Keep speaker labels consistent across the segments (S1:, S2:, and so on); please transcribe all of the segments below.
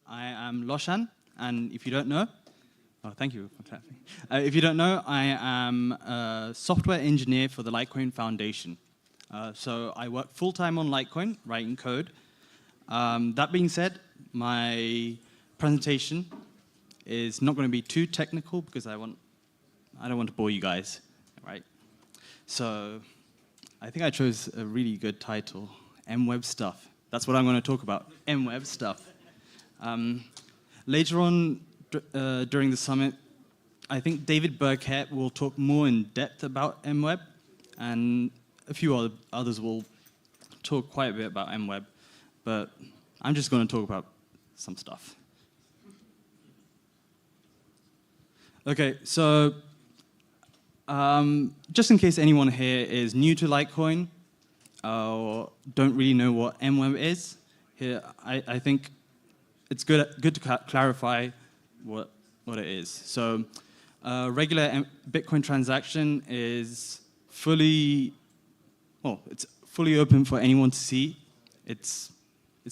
S1: I am Loshan, and if you don't know, oh, thank you for clapping. If you don't know, I am a software engineer for the Litecoin Foundation. So I work full-time on Litecoin, writing code. That being said, my presentation is not going to be too technical because I don't want to bore you guys, right? So I think I chose a really good title, MWeb stuff. That's what I'm going to talk about, MWeb stuff. Later on during the summit, I think David Burkett will talk more in depth about MWeb, and a few others will talk quite a bit about MWeb, but I'm just going to talk about some stuff. Okay, so just in case anyone here is new to Litecoin or don't really know what MWeb is, here I think it's good to clarify what it is. So a regular Bitcoin transaction is fully open for anyone to see. It's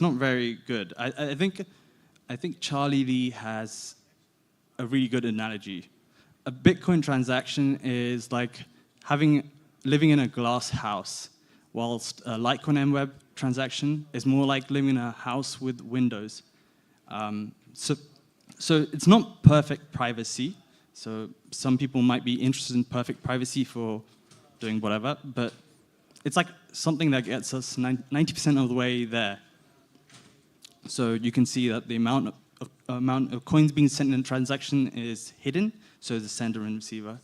S1: not very good. I think Charlie Lee has a really good analogy. A Bitcoin transaction is like living in a glass house, whilst a Litecoin MWeb transaction is more like living in a house with windows. So it's not perfect privacy. So some people might be interested in perfect privacy for doing whatever, but it's like something that gets us 90% of the way there. So you can see that the amount of coins being sent in a transaction is hidden, so the sender and receiver.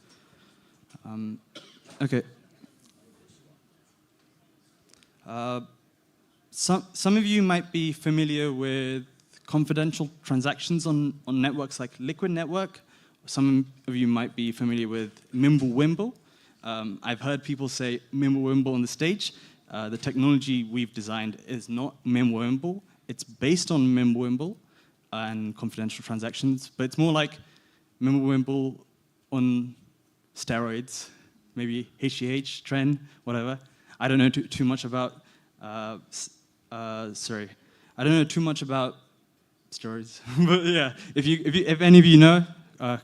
S1: Okay. Some of you might be familiar with confidential transactions on networks like Liquid Network. Some of you might be familiar with MWeb. I've heard people say MWeb on the stage. The technology we've designed is not MWeb. It's based on MWeb and confidential transactions, but it's more like MWeb on steroids, maybe HGH, trend, whatever. I don't know too much about. I don't know too much about steroids, but yeah. If any of you know,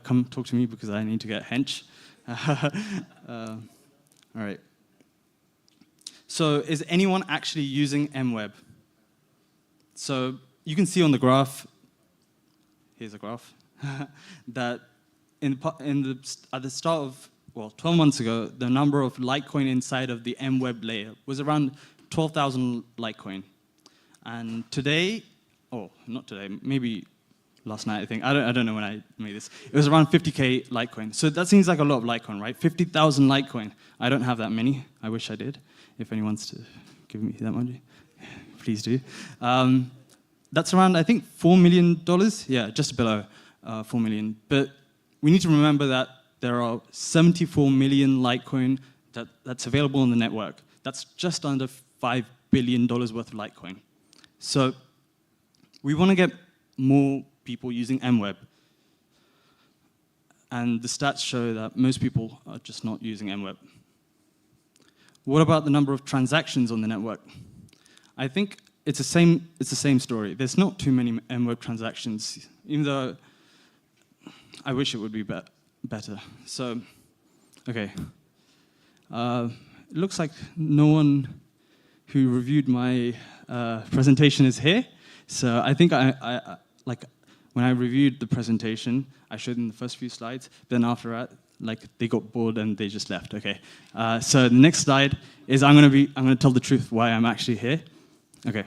S1: come talk to me because I need to get hench. All right. So is anyone actually using MWeb? So you can see on the graph, here's a graph, that at the start of, 12 months ago, the number of Litecoin inside of the MWeb layer was around 12,000 Litecoin. And today, not today, maybe last night, I think. I don't know when I made this. It was around 50K Litecoin. So that seems like a lot of Litecoin, right? 50,000 Litecoin. I don't have that many. I wish I did. If anyone wants to give me that money, please do. That's around, I think, $4 million. Yeah, just below 4 million. But we need to remember that there are 74 million Litecoin that's available on the network. That's just under $5 billion worth of Litecoin. So we want to get more people using MWeb. And the stats show that most people are just not using MWeb. What about the number of transactions on the network? I think it's the same story. There's not too many MWeb transactions, even though I wish it would be better. So, okay. It looks like no one who reviewed my presentation is here. So I think when I reviewed the presentation, I showed them the first few slides. Then after that, they got bored and they just left. Okay. So the next slide is I'm going to tell the truth why I'm actually here. Okay.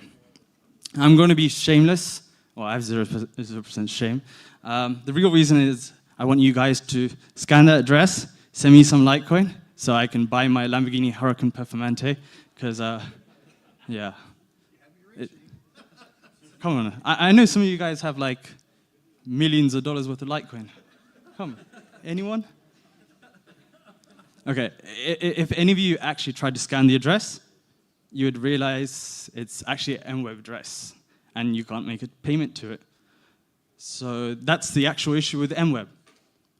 S1: I'm going to be shameless. Well, I have 0% shame. The real reason is I want you guys to scan that address, send me some Litecoin, so I can buy my Lamborghini Huracan Performante. Because, yeah. Come on. I know some of you guys have millions of dollars worth of Litecoin. Come, anyone? Okay, if any of you actually tried to scan the address, you would realize it's actually an MWeb address, and you can't make a payment to it. So that's the actual issue with MWeb.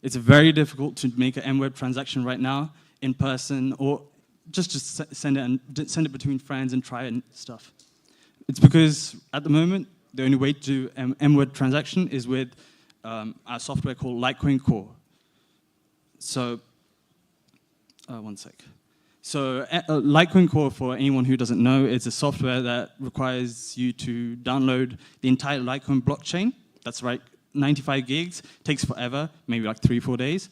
S1: It's very difficult to make an MWeb transaction right now in person, or just to send it between friends and try and stuff. It's because at the moment the only way to do MWeb transaction is with our software called Litecoin Core. So, one sec. So Litecoin Core, for anyone who doesn't know, is a software that requires you to download the entire Litecoin blockchain. That's right, 95 gigs, takes forever, maybe like 3-4 days.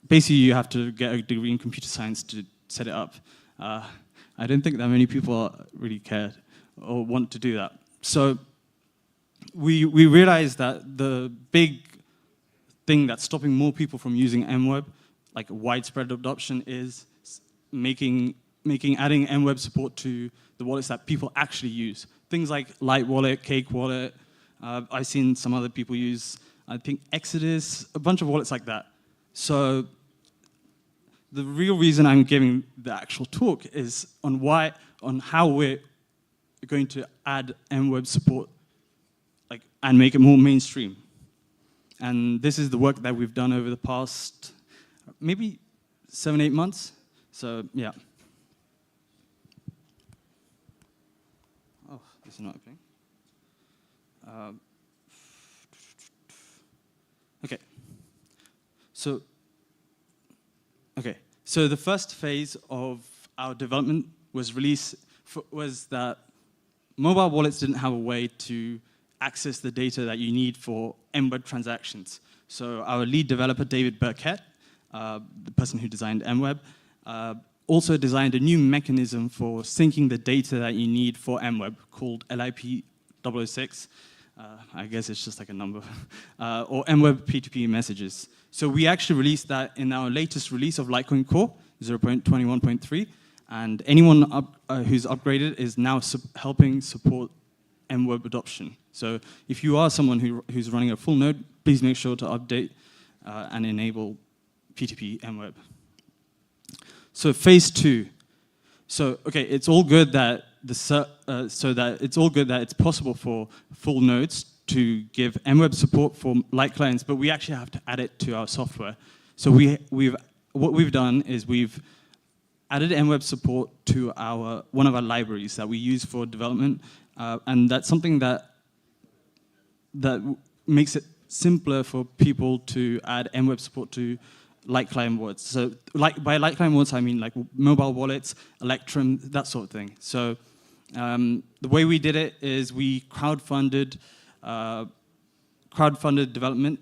S1: Basically, you have to get a degree in computer science to set it up. I don't think that many people really care or want to do that. So we realized that the big thing that's stopping more people from using MWeb, like widespread adoption, is adding MWeb support to the wallets that people actually use. Things like Lite Wallet, Cake Wallet. I've seen some other people use, I think, Exodus, a bunch of wallets like that. So the real reason I'm giving the actual talk is on how we're going to add MWeb support, and make it more mainstream. And this is the work that we've done over the past maybe 7-8 months. So yeah. Oh, this is not opening. Okay. So the first phase of our development was that mobile wallets didn't have a way to access the data that you need for MWeb transactions. So our lead developer, David Burkett, the person who designed MWeb, also designed a new mechanism for syncing the data that you need for MWeb called LIP006. I guess it's just like a number, or MWeb P2P messages. So we actually released that in our latest release of Litecoin Core, 0.21.3, and anyone who's upgraded is now helping support MWeb adoption. So if you are someone who's running a full node, please make sure to update and enable P2P MWeb. So phase 2. So okay, it's all good that it's possible for full nodes to give MWeb support for light clients, but we actually have to add it to our software. So what we've done is we've added MWeb support to one of our libraries that we use for development, and that's something that makes it simpler for people to add MWeb support to light client wallets. So by light client wallets, I mean like mobile wallets, Electrum, that sort of thing. So the way we did it is we crowdfunded development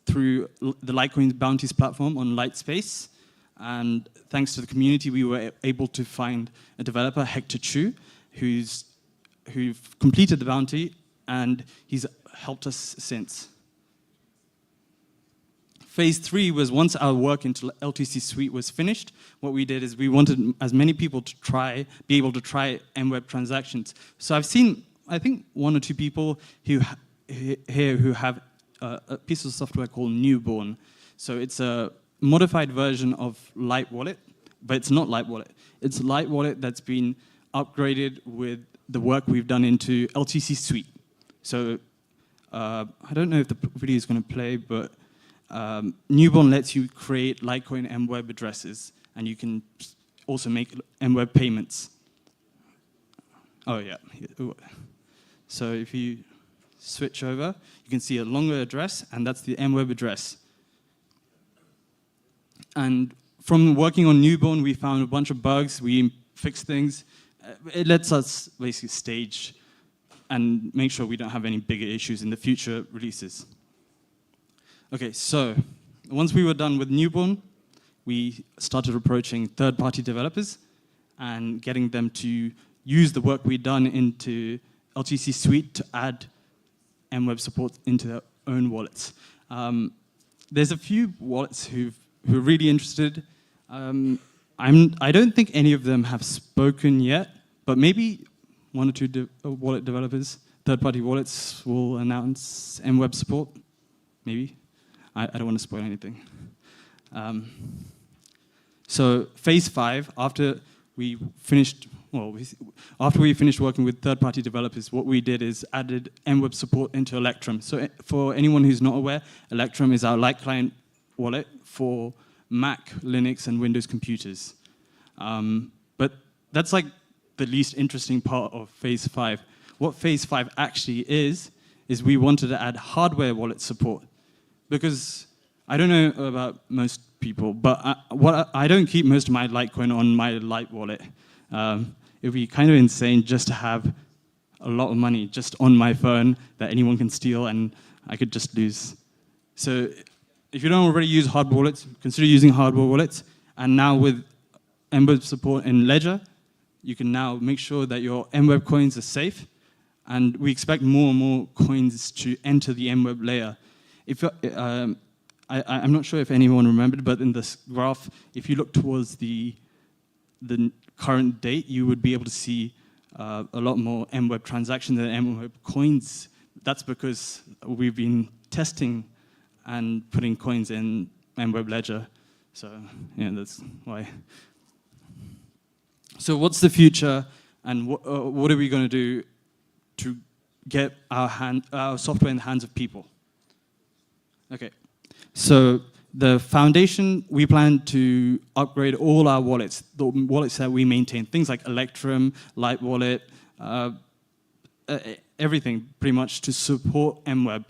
S1: through the Litecoin Bounties platform on Lightspace. And thanks to the community, we were able to find a developer, Hector Chu, who completed the bounty, and he's helped us since. Phase 3 was once our work into LTC Suite was finished, what we did is we wanted as many people to be able to try MWeb transactions. So I've seen, I think, 1 or 2 people who have a piece of software called Newborn. So it's a modified version of Lite Wallet, but it's not Lite Wallet. It's Lite Wallet that's been upgraded with the work we've done into LTC Suite. So I don't know if the video is going to play, but Newborn lets you create Litecoin MWeb addresses, and you can also make MWeb payments. Oh yeah. So if you switch over, you can see a longer address, and that's the MWeb address. And from working on Newborn, we found a bunch of bugs. We fixed things. It lets us basically stage and make sure we don't have any bigger issues in the future releases. Okay, so once we were done with Newborn, we started approaching third-party developers and getting them to use the work we'd done into LTC Suite to add MWeb support into their own wallets. There's a few wallets who are really interested. I don't think any of them have spoken yet, but maybe 1 or 2 wallet developers, third-party wallets, will announce MWeb support, maybe. I don't want to spoil anything. So phase 5, after we finished working with third-party developers, what we did is added MWeb support into Electrum. So for anyone who's not aware, Electrum is our light client wallet for Mac, Linux, and Windows computers. But that's like the least interesting part of phase 5. what Phase 5 actually is we wanted to add hardware wallet support. Because I don't know about most people, but I don't keep most of my Litecoin on my Lite wallet. It would be kind of insane just to have a lot of money just on my phone that anyone can steal and I could just lose. So if you don't already use hardware wallets, consider using hardware wallets. And now with MWeb support in Ledger, you can now make sure that your MWeb coins are safe. And we expect more and more coins to enter the MWeb layer. If, I'm not sure if anyone remembered, but in this graph, if you look towards the current date, you would be able to see a lot more MWeb transactions than MWeb coins. That's because we've been testing and putting coins in MWeb Ledger. So yeah, that's why. So what's the future, and what are we going to do to get our software in the hands of people? Okay, so the foundation, we plan to upgrade all our wallets, the wallets that we maintain, things like Electrum, Lite Wallet, everything pretty much to support MWeb.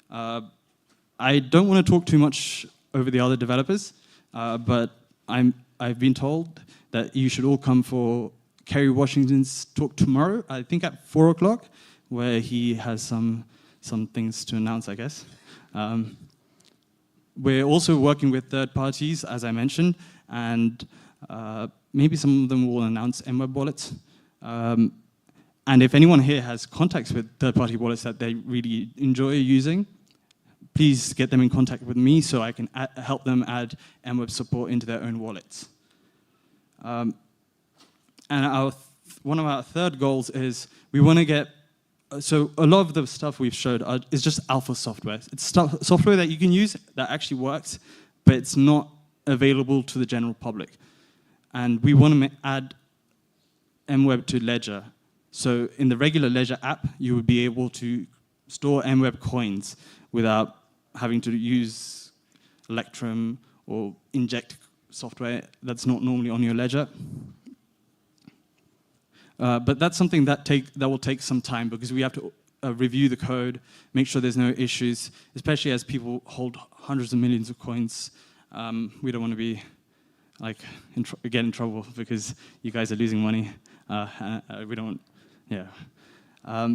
S1: I don't want to talk too much over the other developers, but I've been told that you should all come for Kerry Washington's talk tomorrow, I think at 4 o'clock, where he has some things to announce, I guess. We're also working with third parties, as I mentioned, and maybe some of them will announce MWeb wallets. And if anyone here has contacts with third-party wallets that they really enjoy using, please get them in contact with me so I can help them add MWeb support into their own wallets. And one of our third goals is we want to get, so a lot of the stuff we've showed is just alpha software. It's software that you can use that actually works, but it's not available to the general public. And we want to add MWeb to Ledger. So in the regular Ledger app, you would be able to store MWeb coins without having to use Electrum or inject software that's not normally on your Ledger. But that's something that will take some time because we have to review the code, make sure there's no issues, especially as people hold hundreds of millions of coins. We don't want to be like get in trouble because you guys are losing money. We don't, yeah.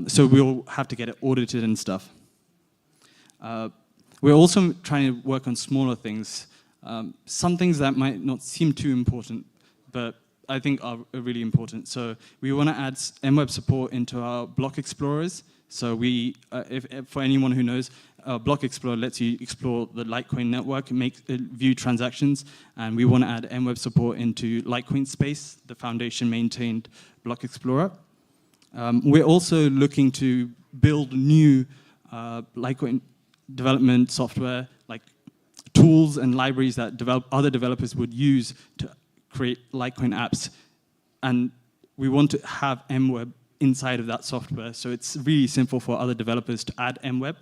S1: So we'll have to get it audited and stuff. We're also trying to work on smaller things. Some things that might not seem too important, but I think are really important. So we want to add MWeb support into our block explorers. So we, if for anyone who knows, Block Explorer lets you explore the Litecoin network, view transactions, and we want to add MWeb support into Litecoin Space, the foundation-maintained Block Explorer. We're also looking to build new Litecoin development software, like tools and libraries that other developers would use to create Litecoin apps. And we want to have MWeb inside of that software, so it's really simple for other developers to add MWeb.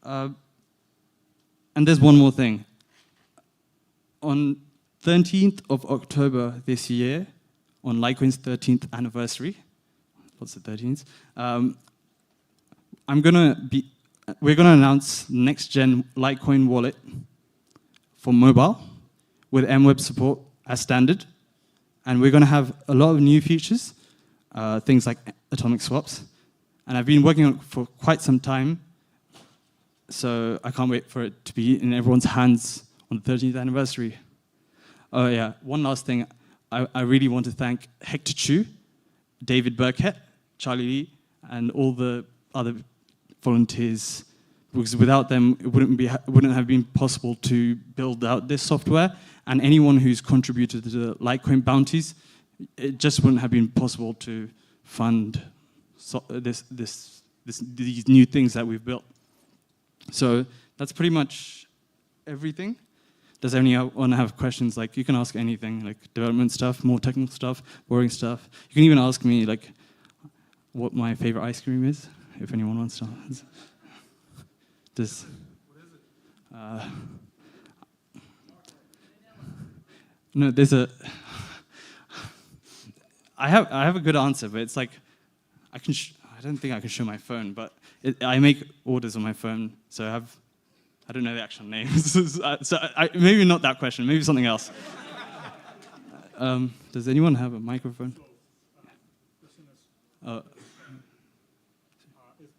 S1: And there's one more thing. On 13th of October this year, on Litecoin's 13th anniversary, what's the 13th? We're gonna announce next-gen Litecoin wallet for mobile with MWeb support as standard, and we're gonna have a lot of new features, things like atomic swaps, and I've been working on it for quite some time. So I can't wait for it to be in everyone's hands on the 13th anniversary. Oh yeah, one last thing. I really want to thank Hector Chu, David Burkett, Charlie Lee, and all the other volunteers, because without them, it wouldn't have been possible to build out this software. And anyone who's contributed to the Litecoin bounties, it just wouldn't have been possible to fund these new things that we've built. So that's pretty much everything. Does anyone have questions? Like, you can ask anything, like development stuff, more technical stuff, boring stuff. You can even ask me, like, what my favorite ice cream is, if anyone wants to. What is it? No, there's a. I have a good answer, but it's like, I don't think I can show my phone, but I make orders on my phone, so I don't know the actual names. Maybe not that question, maybe something else. Does anyone have a microphone?
S2: Is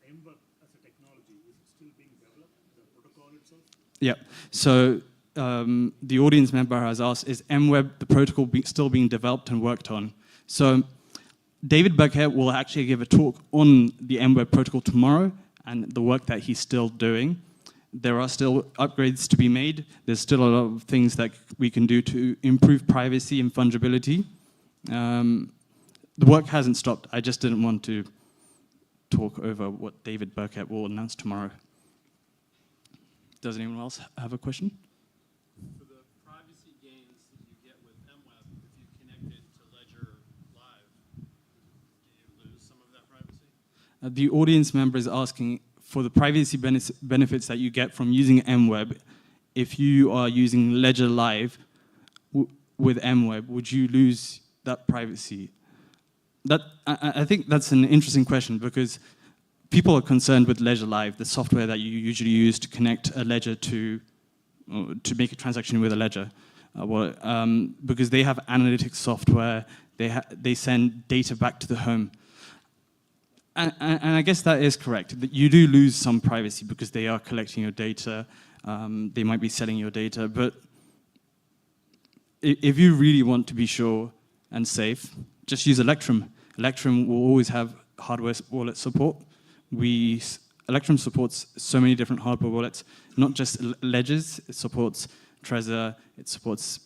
S2: MWeb as a technology, is it still being developed, the protocol itself?
S1: Yeah. So the audience member has asked, is MWeb, the protocol, still being developed and worked on? So David Burkett will actually give a talk on the MWeb protocol tomorrow and the work that he's still doing. There are still upgrades to be made. There's still a lot of things that we can do to improve privacy and fungibility. The work hasn't stopped. I just didn't want to talk over what David Burkett will announce tomorrow. Does anyone else have a question?
S3: For the privacy gains that you get with MWeb, if you connect it to Ledger Live, do you lose some of that privacy?
S1: The audience member is asking, for the privacy benefits that you get from using MWeb, if you are using Ledger Live with MWeb, would you lose that privacy? I think that's an interesting question because people are concerned with Ledger Live, the software that you usually use to connect a ledger to make a transaction with a ledger. Because they have analytics software, they send data back to the home. And I guess that is correct. That you do lose some privacy because they are collecting your data. They might be selling your data. But if you really want to be sure and safe, just use Electrum. Electrum will always have hardware wallet support. Electrum supports so many different hardware wallets, not just ledgers. It supports Trezor. It supports,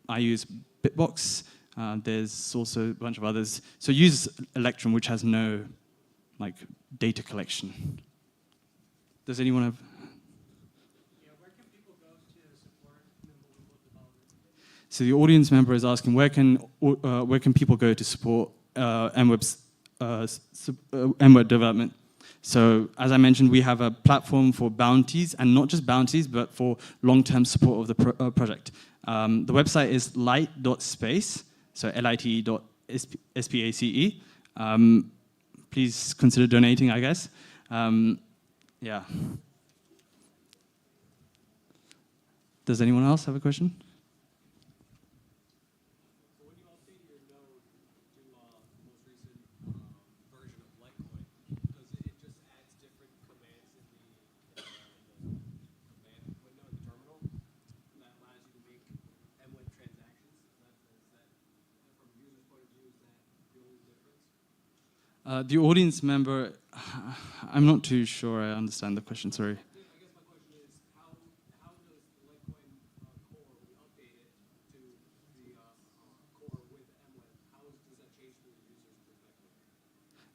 S1: I use Bitbox. There's also a bunch of others. So use Electrum, which has no data collection. Does anyone have?
S2: Yeah, where can people go to support mobile development?
S1: So the audience member is asking, where can people go to support MWeb's MWeb development? So as I mentioned, we have a platform for bounties, and not just bounties, but for long-term support of the project. The website is lite.space, so lite.space. Please consider donating, I guess. Yeah. Does anyone else have a question?
S3: So when you update your node to the most recent version of Litecoin, does it just adds different commands in the command window in the terminal that allows you to make MWeb transactions? Is that from a user's point of view, is that the only difference?
S1: The audience member, I'm not too sure I understand the question, sorry.
S3: I guess my question is, how does the Litecoin Core, when you update it to the Core with MWeb, how does that change from the user's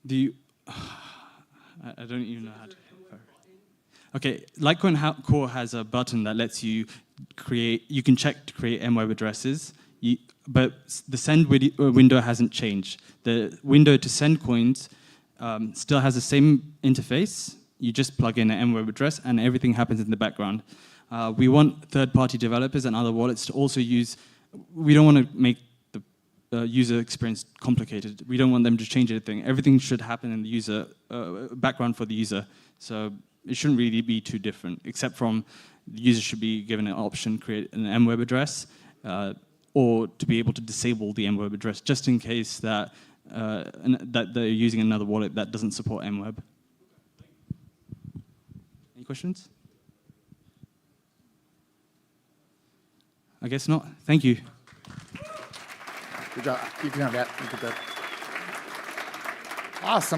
S3: perspective?
S1: I don't even know how to. Okay, Litecoin Core has a button that lets you you can check to create MWeb addresses, but the send window hasn't changed. The window to send coins still has the same interface. You just plug in an MWeb address and everything happens in the background. We want third-party developers and other wallets to also use, we don't want to make the user experience complicated. We don't want them to change anything. Everything should happen in the user background for the user. So it shouldn't really be too different, except from the user should be given an option, create an MWeb address, or to be able to disable the MWeb address, just in case that they're using another wallet that doesn't support MWeb. Any questions? I guess not. Thank you.
S4: Good job. You can have that. You can get that. Awesome.